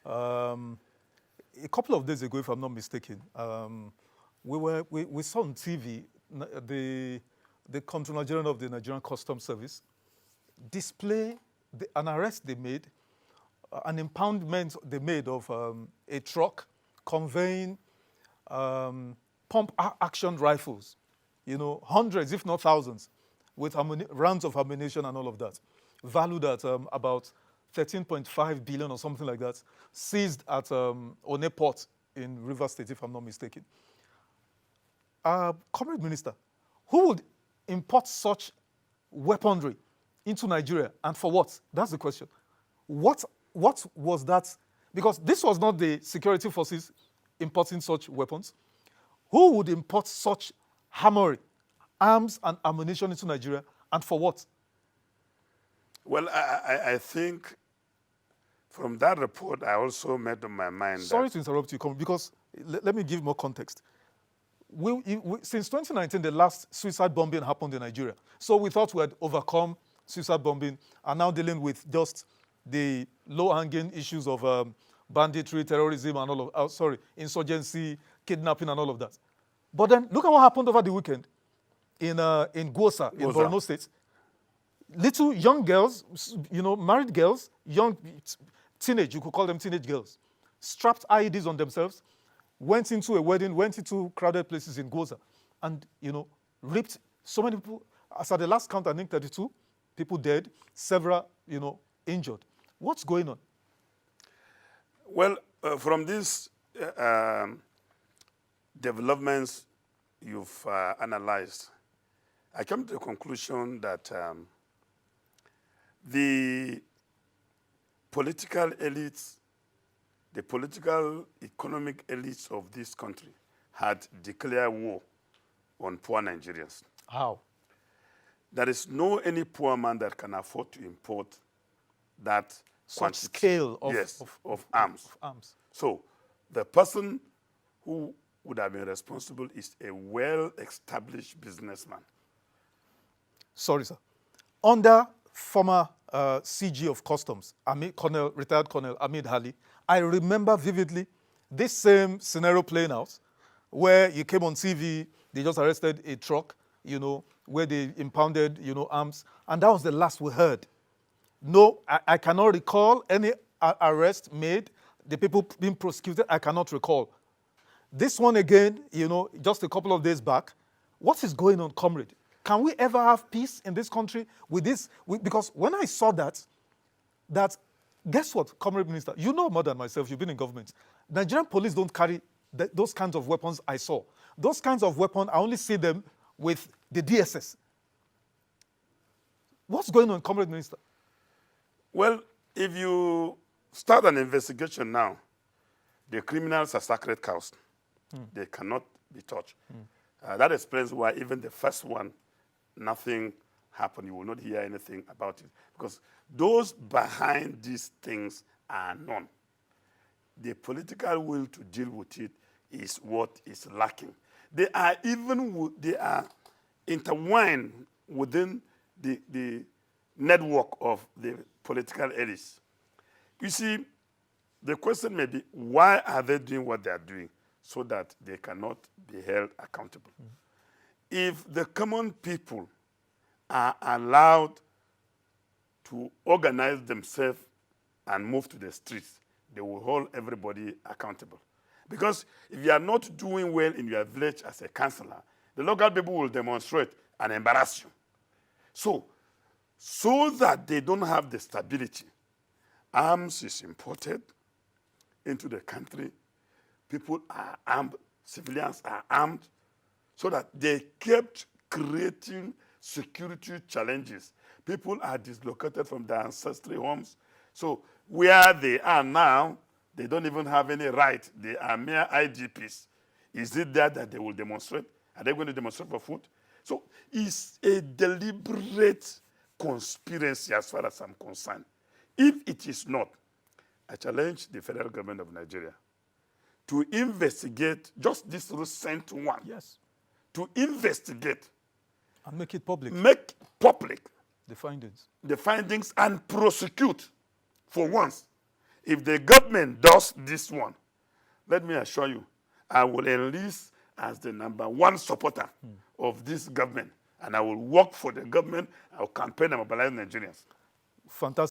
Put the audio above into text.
A couple of days ago, if I'm not mistaken, we saw on TV the Controller General of the Nigerian Customs Service display an arrest they made, an impoundment they made of a truck conveying pump-action rifles, hundreds, if not thousands, with rounds of ammunition and all of that, valued at about 13.5 billion or something like that, seized at One Port in Rivers State, if I'm not mistaken. Comrade Minister, who would import such weaponry into Nigeria, and for what? That's the question. What was that? Because this was not the security forces importing such weapons. Who would import such armory, arms and ammunition into Nigeria, and for what? Well, I think from that report, I also made up my mind. Sorry to interrupt you, because let me give more context. Since 2019, the last suicide bombing happened in Nigeria. So we thought we had overcome suicide bombing and now dealing with just the low-hanging issues of banditry, terrorism, and all of, insurgency, kidnapping, and all of that. But then look at what happened over the weekend in Gwosa, in Borno State. Little young girls, married girls, young teenage, you could call them teenage girls, strapped IEDs on themselves, went into a wedding, went into crowded places in Gwosa, and, raped so many people. As at the last count, I think 32 people dead, several, injured. What's going on? Well, from these developments you've analyzed, I come to the conclusion that the political elites, the political economic elites of this country had declared war on poor Nigerians. How? There is no any poor man that can afford to import that such scale of arms. So the person who would have been responsible is a well-established businessman. Sorry, sir. Under former CG of Customs, retired Colonel Ahmed Ali, I remember vividly this same scenario playing out, where you came on TV, they just arrested a truck, where they impounded, arms, and that was the last we heard. No, I cannot recall any arrest made, the people being prosecuted, I cannot recall. This one again, just a couple of days back, what is going on, comrade? Can we ever have peace in this country with this? Because when I saw that, guess what, Comrade Minister? You know more than myself, you've been in government. Nigerian police don't carry those kinds of weapons I saw. Those kinds of weapons, I only see them with the DSS. What's going on, Comrade Minister? Well, if you start an investigation now, the criminals are sacred cows. They cannot be touched. That explains why even the first one, nothing happened. You will not hear anything about it. Because those behind these things are none. The political will to deal with it is what is lacking. They are intertwined within the network of the political elites. You see, the question may be, why are they doing what they are doing so that they cannot be held accountable? If the common people are allowed to organize themselves and move to the streets, they will hold everybody accountable. Because if you are not doing well in your village as a councillor, the local people will demonstrate and embarrass you. So that they don't have the stability, arms is imported into the country, people are armed, civilians are armed, so that they kept creating security challenges. People are dislocated from their ancestral homes. So where they are now, they don't even have any right. They are mere IDPs. Is it there that they will demonstrate? Are they going to demonstrate for food? So it's a deliberate conspiracy as far as I'm concerned. If it is not, I challenge the federal government of Nigeria to investigate just this recent one. Yes. To investigate. And make it public. Make public. The findings. The findings and prosecute for once. If the government does this one, let me assure you, I will enlist as the #1 supporter of this government, and I will work for the government. I will campaign and mobilize Nigerians. Fantastic.